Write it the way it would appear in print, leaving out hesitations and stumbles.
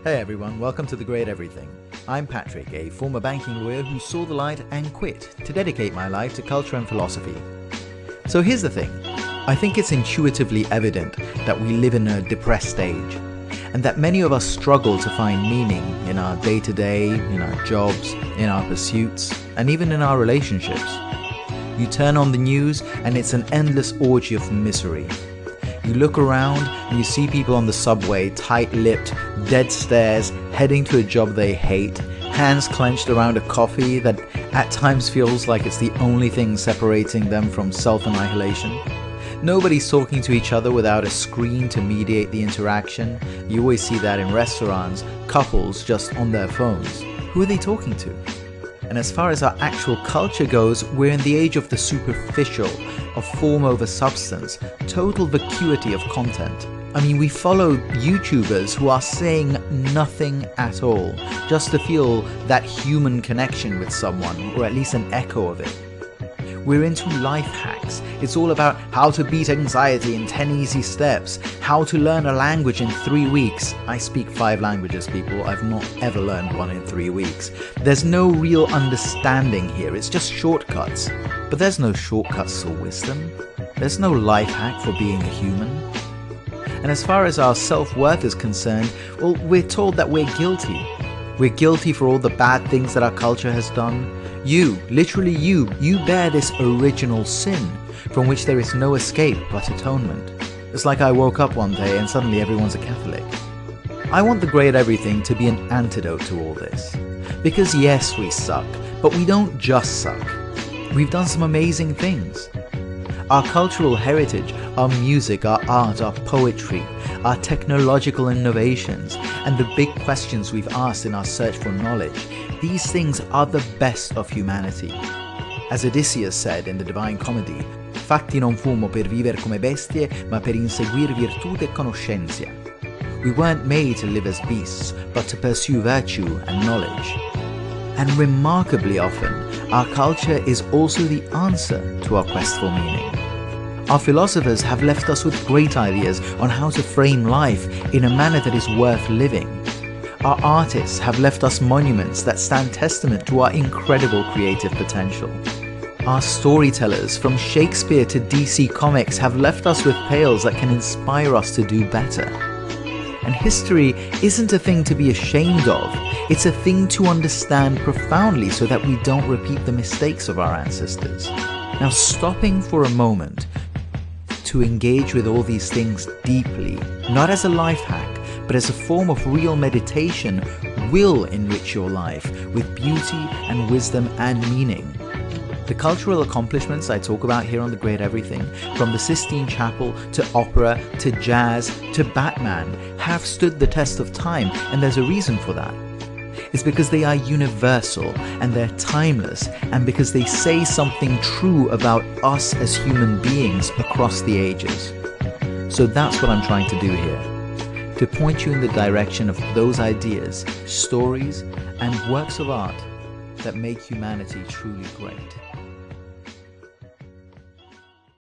Hey everyone, welcome to The Great Everything. I'm Patrick, a former banking lawyer who saw the light and quit to dedicate my life to culture and philosophy. So here's the thing. I think it's intuitively evident that we live in a depressed age, and that many of us struggle to find meaning in our day-to-day, in our jobs, in our pursuits, and even in our relationships. You turn on the news and it's an endless orgy of misery. You look around and you see people on the subway, tight-lipped, dead stares, heading to a job they hate, hands clenched around a coffee that at times feels like it's the only thing separating them from self-annihilation. Nobody's talking to each other without a screen to mediate the interaction. You always see that in restaurants, couples just on their phones. Who are they talking to? And as far as our actual culture goes, we're in the age of the superficial, of form over substance, total vacuity of content. I mean, we follow YouTubers who are saying nothing at all, just to feel that human connection with someone, or at least an echo of it. We're into life hacks. It's all about how to beat anxiety in 10 easy steps, how to learn a language in 3 weeks. I speak 5 languages, people. I've not ever learned one in 3 weeks. There's no real understanding here. It's just shortcuts. But there's no shortcuts to wisdom. There's no life hack for being a human. And as far as our self-worth is concerned, well, we're told that we're guilty. We're guilty for all the bad things that our culture has done. You, literally you bear this original sin from which there is no escape but atonement. It's like I woke up one day and suddenly everyone's a Catholic. I want The Great Everything to be an antidote to all this. Because yes, we suck, but we don't just suck. We've done some amazing things. Our cultural heritage, our music, our art, our poetry, our technological innovations, and the big questions we've asked in our search for knowledge, these things are the best of humanity. As Odysseus said in the Divine Comedy, "Fatti non fumo per viver come bestie, ma per inseguir virtute e conoscenza." We weren't made to live as beasts, but to pursue virtue and knowledge. And remarkably often, our culture is also the answer to our quest for meaning. Our philosophers have left us with great ideas on how to frame life in a manner that is worth living. Our artists have left us monuments that stand testament to our incredible creative potential. Our storytellers, from Shakespeare to DC Comics, have left us with tales that can inspire us to do better. And history isn't a thing to be ashamed of, it's a thing to understand profoundly so that we don't repeat the mistakes of our ancestors. Now, stopping for a moment to engage with all these things deeply, not as a life hack, but as a form of real meditation, will enrich your life with beauty and wisdom and meaning. The cultural accomplishments I talk about here on The Great Everything, from the Sistine Chapel to opera to jazz to Batman, have stood the test of time, and there's a reason for that. It's because they are universal and they're timeless, and because they say something true about us as human beings across the ages. So that's what I'm trying to do here, to point you in the direction of those ideas, stories, and works of art that make humanity truly great.